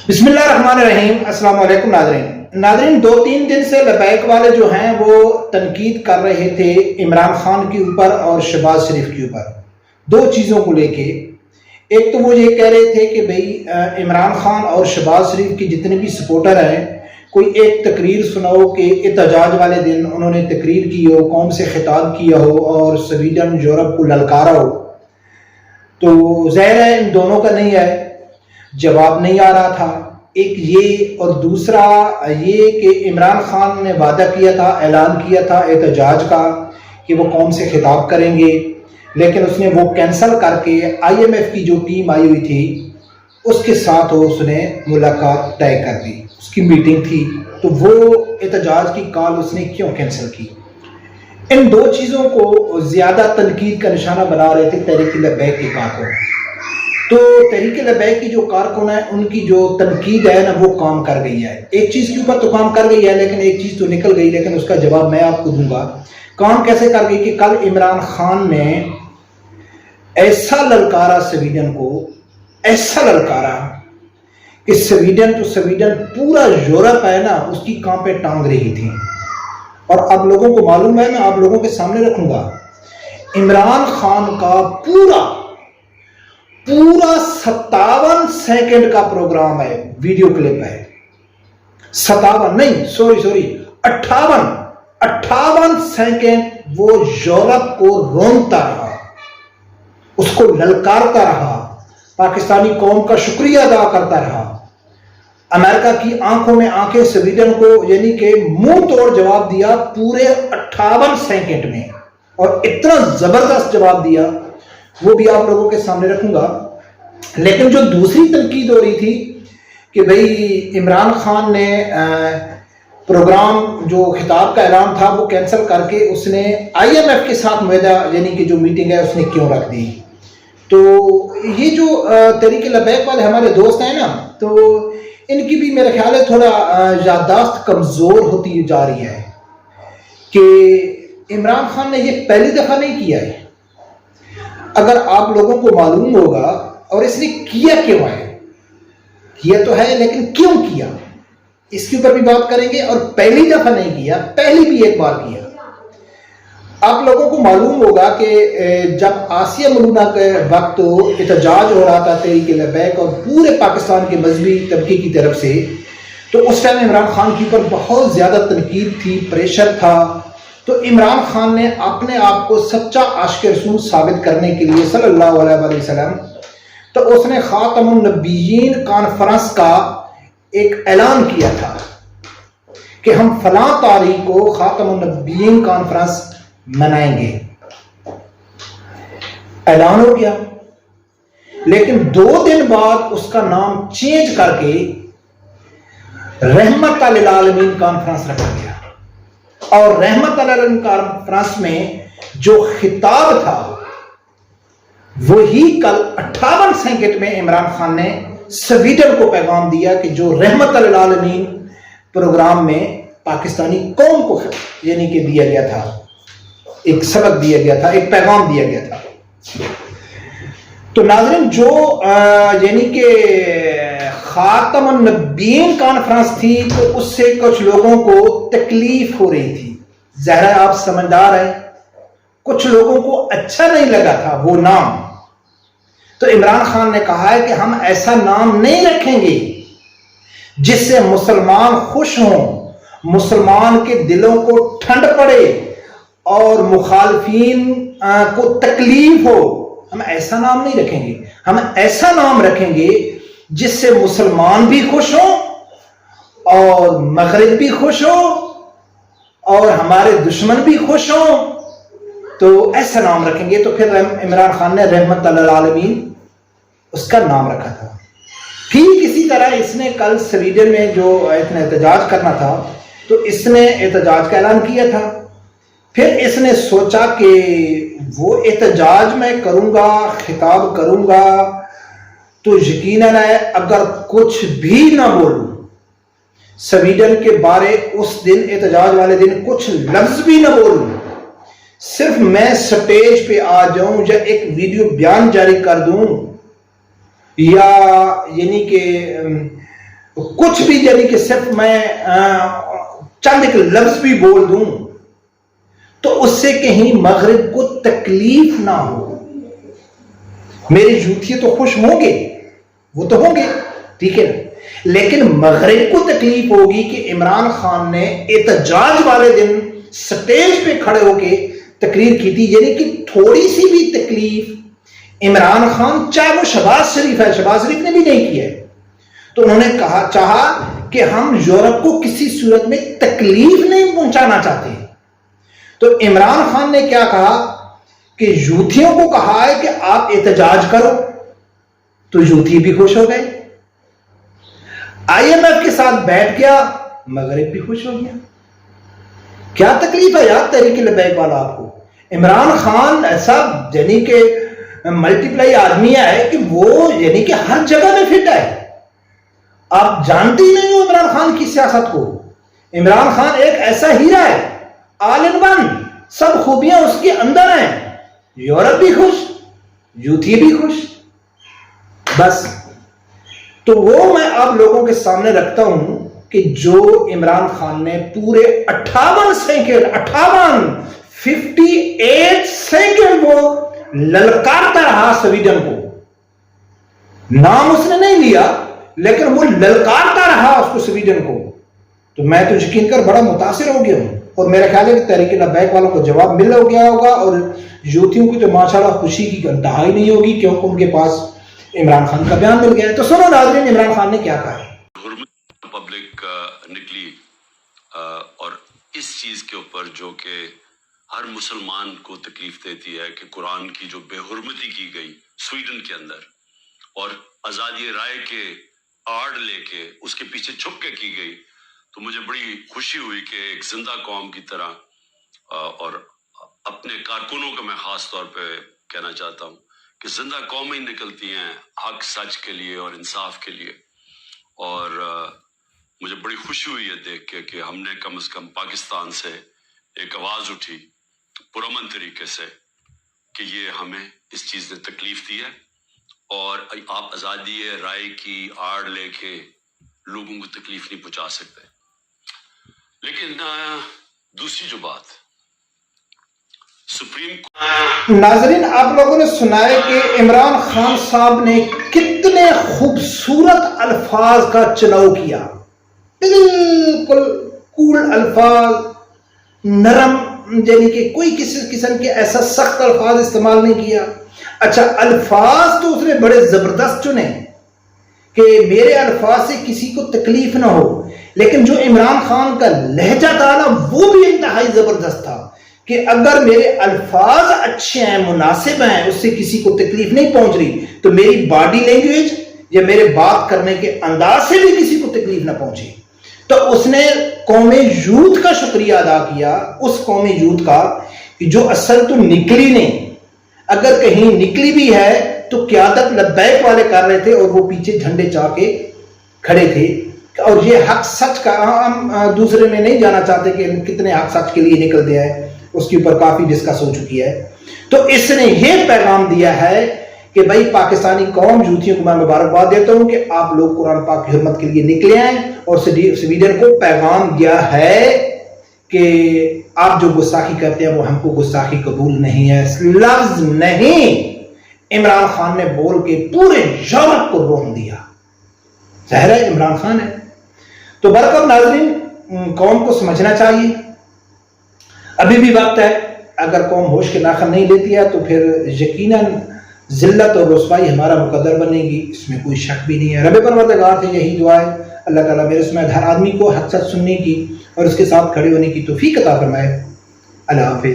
بسم اللہ الرحمن الرحیم۔ السلام علیکم ناظرین، دو تین دن سے لبیک والے جو ہیں وہ تنقید کر رہے تھے عمران خان کے اوپر اور شہباز شریف کے اوپر، دو چیزوں کو لے کے۔ ایک تو وہ یہ کہہ رہے تھے کہ بھئی عمران خان اور شہباز شریف کی جتنے بھی سپورٹر ہیں، کوئی ایک تقریر سناؤ کہ احتجاج والے دن انہوں نے تقریر کی ہو، قوم سے خطاب کیا ہو اور سویڈن یورپ کو للکارا ہو۔ تو ظاہر ہے ان دونوں کا نہیں ہے، جواب نہیں آ رہا تھا۔ ایک یہ، اور دوسرا یہ کہ عمران خان نے وعدہ کیا تھا، اعلان کیا تھا احتجاج کا کہ وہ قوم سے خطاب کریں گے، لیکن اس نے وہ کینسل کر کے IMF کی جو ٹیم آئی ہوئی تھی اس کے ساتھ اس نے ملاقات طے کر دی، اس کی میٹنگ تھی، تو وہ احتجاج کی کال اس نے کیوں کینسل کی؟ ان دو چیزوں کو زیادہ تنقید کا نشانہ بنا رہے تھے تحریک لبیک کے کارکن۔ تو تحریک لبیک کی جو کارکن ہیں ان کی جو تنقید ہے نا وہ کام کر گئی ہے۔ ایک چیز کے اوپر تو کام کر گئی ہے، لیکن ایک چیز تو نکل گئی، لیکن اس کا جواب میں آپ کو دوں گا۔ کام کیسے کر گئی کہ کل عمران خان نے ایسا للکارا سویڈن کو، ایسا للکارا کہ سویڈن پورا یورپ ہے نا اس کی کام پہ ٹانگ رہی تھی۔ اور اب لوگوں کو معلوم ہے، میں آپ لوگوں کے سامنے رکھوں گا، عمران خان کا پورا 57 سیکنڈ کا پروگرام ہے، ویڈیو کلپ ہے۔ 57 نہیں، سوری 58 سیکنڈ وہ یورپ کو رونتا رہا، اس کو للکارتا رہا، پاکستانی قوم کا شکریہ ادا کرتا رہا، امریکہ کی آنکھوں میں آنکھیں سویڈن کو یعنی کہ منہ توڑ جواب دیا پورے 58 سیکنڈ میں، اور اتنا زبردست جواب دیا وہ بھی آپ لوگوں کے سامنے رکھوں گا۔ لیکن جو دوسری تنقید ہو رہی تھی کہ بھئی عمران خان نے پروگرام جو خطاب کا اعلان تھا وہ کینسل کر کے اس نے IMF کے ساتھ معاہدہ یعنی کہ جو میٹنگ ہے اس نے کیوں رکھ دی؟ تو یہ جو تحریک لبیک والے ہمارے دوست ہیں نا، تو ان کی بھی میرا خیال ہے تھوڑا یادداشت کمزور ہوتی جا رہی ہے کہ عمران خان نے یہ پہلی دفعہ نہیں کیا ہے۔ اگر آپ لوگوں کو معلوم ہوگا، اور اس نے کیا کیوں ہے، کیا تو ہے لیکن کیوں کیا، اس کے اوپر بھی بات کریں گے۔ اور پہلی دفعہ نہیں کیا، پہلی بھی ایک بار کیا۔ آپ لوگوں کو معلوم ہوگا کہ جب آسیہ ملونہ کے وقت احتجاج ہو رہا تھا تحریک لبیک اور پورے پاکستان کے مذہبی طبقے کی طرف سے، تو اس ٹائم عمران خان کے اوپر بہت زیادہ تنقید تھی، پریشر تھا۔ تو عمران خان نے اپنے آپ کو سچا عاشق رسول ثابت کرنے کے لیے صلی اللہ علیہ وسلم، تو اس نے خاتم النبیین کانفرنس کا ایک اعلان کیا تھا کہ ہم فلاں تاریخ کو خاتم النبیین کانفرنس منائیں گے۔ اعلان ہو گیا، لیکن 2 دن بعد اس کا نام چینج کر کے رحمت للعالمین کانفرنس رکھا گیا۔ اور رحمت للعالمین کانفرنس میں جو خطاب تھا وہی کل 58 سیکنڈ میں عمران خان نے سویڈن کو پیغام دیا کہ جو رحمت للعالمین پروگرام میں پاکستانی قوم کو یعنی کہ دیا گیا تھا، ایک سبق دیا گیا تھا، ایک پیغام دیا گیا تھا۔ تو ناظرین، جو یعنی کہ خاتم النبیین کانفرنس تھی تو اس سے کچھ لوگوں کو تکلیف ہو رہی تھی، ظاہر ہے آپ سمجھدار ہیں، کچھ لوگوں کو اچھا نہیں لگا تھا وہ نام۔ تو عمران خان نے کہا ہے کہ ہم ایسا نام نہیں رکھیں گے جس سے مسلمان خوش ہوں، مسلمان کے دلوں کو ٹھنڈ پڑے اور مخالفین کو تکلیف ہو۔ ہم ایسا نام نہیں رکھیں گے، ہم ایسا نام رکھیں گے جس سے مسلمان بھی خوش ہوں اور مغرب بھی خوش ہو اور ہمارے دشمن بھی خوش ہوں، تو ایسا نام رکھیں گے۔ تو پھر عمران خان نے رحمت للعالمین اس کا نام رکھا تھا۔ ٹھیک اسی طرح اس نے کل سویڈن میں جو اتنا احتجاج کرنا تھا تو اس نے احتجاج کا اعلان کیا تھا۔ پھر اس نے سوچا کہ وہ احتجاج میں کروں گا، خطاب کروں گا، تو یقیناً ہے اگر کچھ بھی نہ بولوں سویڈن کے بارے اس دن، احتجاج والے دن کچھ لفظ بھی نہ بولوں، صرف میں سٹیج پہ آ جاؤں یا ایک ویڈیو بیان جاری کر دوں یا یعنی کہ کچھ بھی یعنی کہ صرف میں چند ایک لفظ بھی بول دوں تو اس سے کہیں مغرب کو تکلیف نہ ہو. میرے یوتھی تو خوش ہوں گے، وہ تو ہوں گے، ٹھیک ہے، لیکن مغرب کو تکلیف ہوگی کہ عمران خان نے احتجاج والے دن سٹیج پہ کھڑے ہو کے تقریر کی تھی. یعنی کہ تھوڑی سی بھی تکلیف عمران خان، چاہے وہ شہباز شریف ہے، شہباز شریف نے بھی نہیں کی ہے، تو انہوں نے چاہا کہ ہم یورپ کو کسی صورت میں تکلیف نہیں پہنچانا چاہتے. تو عمران خان نے کیا کہا کہ یوتھیوں کو کہا ہے کہ آپ احتجاج کرو، تو یوتھی بھی خوش ہو گئے. IMF کے ساتھ بیٹھ گیا، مغرب بھی خوش ہو گیا. کیا تکلیف ہے یار تحریک لبیک والا آپ کو؟ عمران خان ایسا یعنی کہ ملٹی پلائی آدمی ہے کہ وہ یعنی کہ ہر جگہ میں فٹ ہے. آپ جانتے ہی نہیں ہو عمران خان کی سیاست کو. عمران خان ایک ایسا ہیرا ہے، آل ان ون، سب خوبیاں اس کے اندر ہیں. یورپ بھی خوش، یوتھی بھی خوش. بس تو وہ میں آپ لوگوں کے سامنے رکھتا ہوں کہ جو عمران خان نے پورے 58 سیکنڈ وہ للکارتا رہا سویڈن کو. نام اس نے نہیں لیا لیکن وہ للکارتا رہا اس کو سویڈن کو. تو میں تو یقین کر بڑا متاثر ہو گیا ہوں، اور میرا خیال ہے کہ تحریک لبیک والوں کو جواب مل گیا ہوگا، اور یوتھیوں کی تو ماشاءاللہ خوشی کی انتہا ہی نہیں ہوگی کیونکہ ان کے پاس عمران خان کا بیان مل گیا. تو سنو ناظرین عمران خان نے کیا کہا ہے. پبلک نکلی اور اس چیز کے اوپر جو کہ ہر مسلمان کو تکلیف دیتی ہے کہ قرآن کی جو بے حرمتی کی گئی سویڈن کے اندر اور آزادی رائے کے آڑ لے کے اس کے پیچھے چھپ کے کی گئی، تو مجھے بڑی خوشی ہوئی کہ ایک زندہ قوم کی طرح اور اپنے کارکنوں کا میں خاص طور پہ کہنا چاہتا ہوں کہ زندہ قومیں نکلتی ہیں حق سچ کے لیے اور انصاف کے لیے. اور مجھے بڑی خوشی ہوئی ہے دیکھ کے کہ ہم نے کم از کم پاکستان سے ایک آواز اٹھی پرامن طریقے سے کہ یہ ہمیں اس چیز نے تکلیف دی ہے اور آپ آزادی رائے کی آڑ لے کے لوگوں کو تکلیف نہیں پہنچا سکتے. لیکن دوسری جو بات سپریم ناظرین آپ لوگوں نے سنا ہے کہ عمران خان صاحب نے کتنے خوبصورت الفاظ کا چناؤ کیا. بالکل کول الفاظ، نرم، یعنی کہ کوئی کسی قسم کے ایسا سخت الفاظ استعمال نہیں کیا. اچھا الفاظ تو اس نے بڑے زبردست چنے کہ میرے الفاظ سے کسی کو تکلیف نہ ہو، لیکن جو عمران خان کا لہجہ تھا نا وہ بھی انتہائی زبردست تھا کہ اگر میرے الفاظ اچھے ہیں، مناسب ہیں، اس سے کسی کو تکلیف نہیں پہنچ رہی، تو میری باڈی لینگویج یا میرے بات کرنے کے انداز سے بھی کسی کو تکلیف نہ پہنچی. تو اس نے قوم یوتھ کا شکریہ ادا کیا، اس قوم یوتھ کا کہ جو اصل تو نکلی نہیں، اگر کہیں نکلی بھی ہے تو قیادت لبیک والے کر رہے تھے اور وہ پیچھے جھنڈے چاہ کے کھڑے تھے. اور یہ حق سچ کا ہم دوسرے میں نہیں جانا چاہتے کہ کتنے حق سچ کے لیے نکلتے ہیں، اس کے اوپر کافی ڈسکس ہو چکی ہے. تو اس نے یہ پیغام دیا ہے کہ بھائی پاکستانی قوم یوتھیوں کو میں مبارکباد دیتا ہوں کہ آپ لوگ قرآن پاک کی حرمت کے لیے نکلے ہیں، اور سویڈن کو پیغام دیا ہے کہ آپ جو گستاخی کرتے ہیں وہ ہم کو گستاخی قبول نہیں ہے. لفظ نہیں عمران خان نے بول کے پورے یورپ کو روم دیا. ظاہر ہے عمران خان ہے. تو برکت ناظرین قوم کو سمجھنا چاہیے، ابھی بھی وقت ہے. اگر قوم ہوش کے ناخن نہیں لیتی ہے تو پھر یقیناً ذلت اور رسوائی ہمارا مقدر بنے گی، اس میں کوئی شک بھی نہیں ہے. رب پروردگار سے یہی دعا ہے اللہ تعالیٰ میرے سمیت ہر آدمی کو حق سچ سننے کی اور اس کے ساتھ کھڑے ہونے کی توفیق عطا فرمائے. اللہ حافظ.